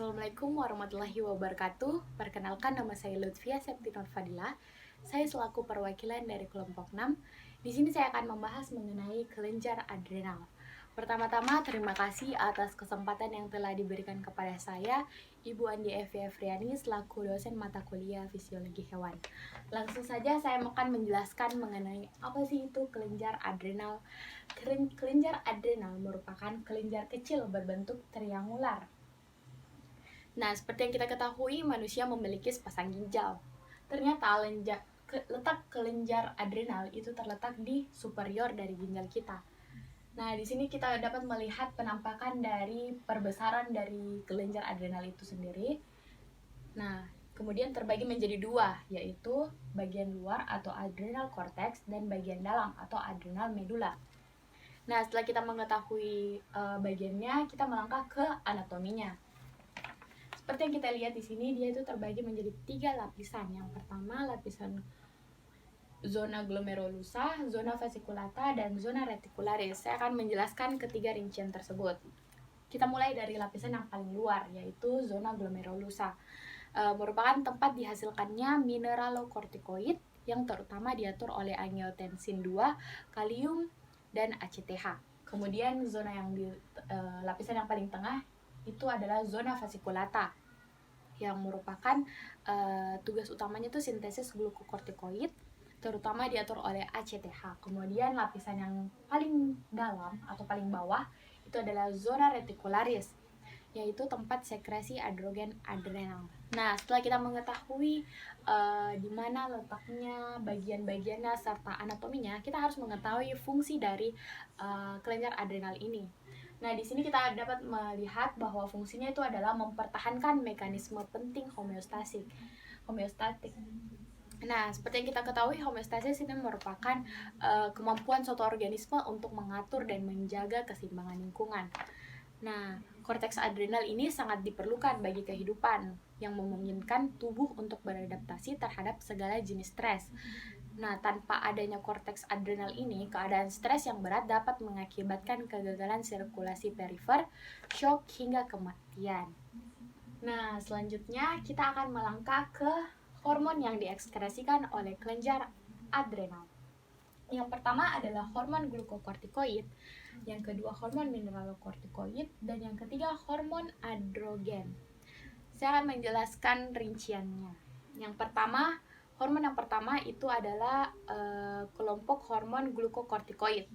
Assalamualaikum warahmatullahi wabarakatuh. Perkenalkan, nama saya Lutfia Septinor Fadila. Saya selaku perwakilan dari kelompok 6. Di sini saya akan membahas mengenai kelenjar adrenal. Pertama-tama, terima kasih atas kesempatan yang telah diberikan kepada saya, Ibu Andi Evi Efriani, selaku dosen mata kuliah Fisiologi Hewan. Langsung saja saya akan menjelaskan mengenai apa sih itu kelenjar adrenal. Kelenjar adrenal merupakan kelenjar kecil berbentuk triangular. Nah, seperti yang kita ketahui, manusia memiliki sepasang ginjal. Ternyata letak kelenjar adrenal itu terletak di superior dari ginjal kita. Nah, di sini kita dapat melihat penampakan dari perbesaran dari kelenjar adrenal itu sendiri. Nah, kemudian terbagi menjadi dua, yaitu bagian luar atau adrenal cortex dan bagian dalam atau adrenal medula. Nah, setelah kita mengetahui bagiannya, kita melangkah ke anatominya. Seperti yang kita lihat di sini, dia itu terbagi menjadi 3 lapisan. Yang pertama, lapisan zona glomerulosa, zona fasciculata, dan zona reticularis. Saya akan menjelaskan ketiga rincian tersebut. Kita mulai dari lapisan yang paling luar, yaitu zona glomerulosa. Merupakan tempat dihasilkannya mineralokortikoid yang terutama diatur oleh angiotensin 2, kalium, dan ACTH. Kemudian zona yang di lapisan yang paling tengah itu adalah zona fasciculata yang merupakan tugas utamanya itu sintesis glukokortikoid, terutama diatur oleh ACTH. Kemudian lapisan yang paling dalam atau paling bawah itu adalah zona reticularis, yaitu tempat sekresi androgen adrenal. Nah, setelah kita mengetahui di mana letaknya, bagian-bagiannya, serta anatominya, kita harus mengetahui fungsi dari kelenjar adrenal ini. Nah, di sini kita dapat melihat bahwa fungsinya itu adalah mempertahankan mekanisme penting homeostatik. Nah, seperti yang kita ketahui, homeostasis ini merupakan kemampuan suatu organisme untuk mengatur dan menjaga keseimbangan lingkungan. Nah, korteks adrenal ini sangat diperlukan bagi kehidupan yang memungkinkan tubuh untuk beradaptasi terhadap segala jenis stres. Nah, tanpa adanya korteks adrenal ini, keadaan stres yang berat dapat mengakibatkan kegagalan sirkulasi perifer, shock, hingga kematian. Nah, selanjutnya kita akan melangkah ke hormon yang diekskresikan oleh kelenjar adrenal. Yang pertama adalah hormon glukokortikoid, yang kedua hormon mineralokortikoid, dan yang ketiga hormon androgen. Saya akan menjelaskan rinciannya. Hormon yang pertama itu adalah kelompok hormon glukokortikoid.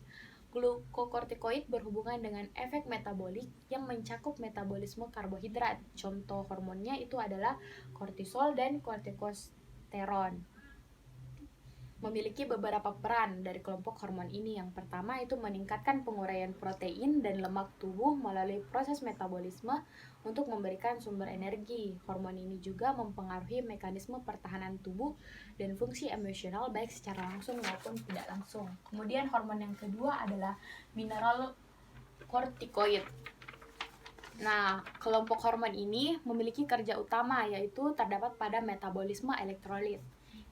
Glukokortikoid berhubungan dengan efek metabolik yang mencakup metabolisme karbohidrat. Contoh hormonnya itu adalah kortisol dan kortikosteron. Memiliki beberapa peran dari kelompok hormon ini. Yang pertama itu meningkatkan penguraian protein dan lemak tubuh melalui proses metabolisme untuk memberikan sumber energi. Hormon ini juga mempengaruhi mekanisme pertahanan tubuh dan fungsi emosional baik secara langsung maupun tidak langsung. Kemudian hormon yang kedua adalah mineralokortikoid. Nah, kelompok hormon ini memiliki kerja utama, yaitu terdapat pada metabolisme elektrolit.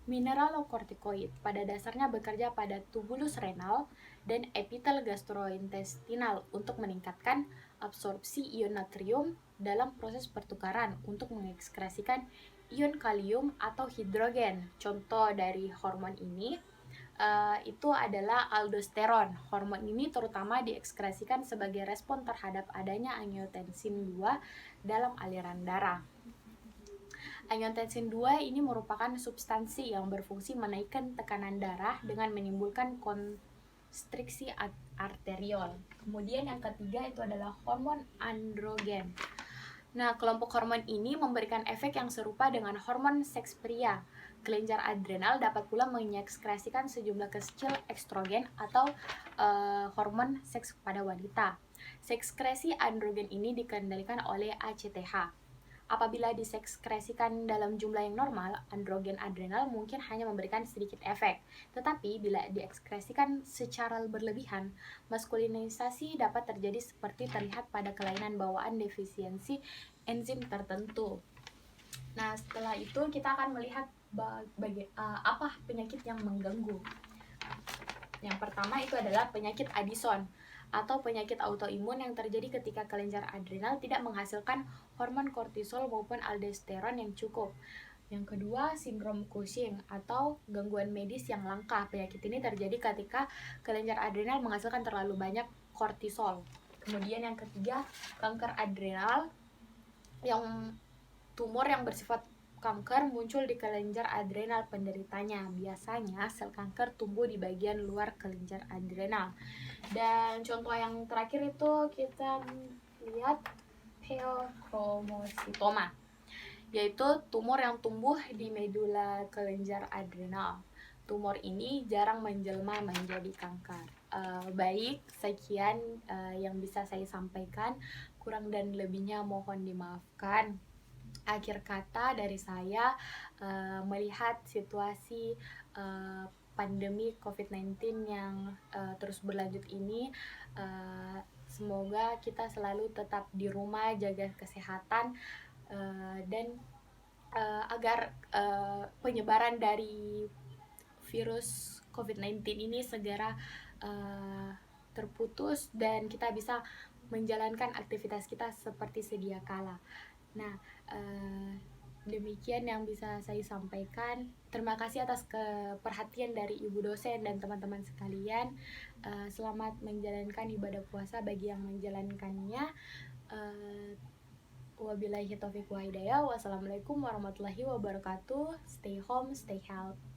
Mineralokortikoid pada dasarnya bekerja pada tubulus renal dan epitel gastrointestinal untuk meningkatkan absorpsi ion natrium dalam proses pertukaran untuk mengekskresikan ion kalium atau hidrogen. Contoh dari hormon ini itu adalah aldosteron. Hormon ini terutama diekskresikan sebagai respon terhadap adanya angiotensin 2 dalam aliran darah. Angiotensin 2 ini merupakan substansi yang berfungsi menaikkan tekanan darah dengan menimbulkan konstriksi arteriol. Kemudian yang ketiga itu adalah hormon androgen. Nah, kelompok hormon ini memberikan efek yang serupa dengan hormon seks pria. Kelenjar adrenal dapat pula mengekskresikan sejumlah kecil estrogen atau hormon seks pada wanita. Sekskresi androgen ini dikendalikan oleh ACTH. Apabila disekskresikan dalam jumlah yang normal, androgen adrenal mungkin hanya memberikan sedikit efek. Tetapi bila diekskresikan secara berlebihan, maskulinisasi dapat terjadi seperti terlihat pada kelainan bawaan defisiensi enzim tertentu. Nah, setelah itu kita akan melihat apa penyakit yang mengganggu. Yang pertama itu adalah penyakit Addison. atau penyakit autoimun yang terjadi ketika kelenjar adrenal tidak menghasilkan hormon kortisol maupun aldosteron yang cukup. Yang kedua, sindrom Cushing atau gangguan medis yang langka. Penyakit ini terjadi ketika kelenjar adrenal menghasilkan terlalu banyak kortisol. Kemudian yang ketiga, kanker adrenal, yang tumor yang bersifat kanker muncul di kelenjar adrenal penderitanya. Biasanya sel kanker tumbuh di bagian luar kelenjar adrenal. Dan contoh yang terakhir itu kita lihat pheochromocytoma, yaitu tumor yang tumbuh di medula kelenjar adrenal. Tumor ini jarang menjelma menjadi kanker. Baik, sekian yang bisa saya sampaikan. Kurang dan lebihnya mohon dimaafkan. Akhir kata dari saya, melihat situasi pandemi COVID-19 yang terus berlanjut ini, semoga kita selalu tetap di rumah, jaga kesehatan, dan agar penyebaran dari virus COVID-19 ini segera terputus dan kita bisa menjalankan aktivitas kita seperti sedia kala. Nah, demikian yang bisa saya sampaikan. Terima kasih atas perhatian dari Ibu dosen dan teman-teman sekalian. Selamat menjalankan ibadah puasa bagi yang menjalankannya. Wabillahi taufiq wa hidayah. Wassalamualaikum warahmatullahi wabarakatuh. Stay home, stay healthy.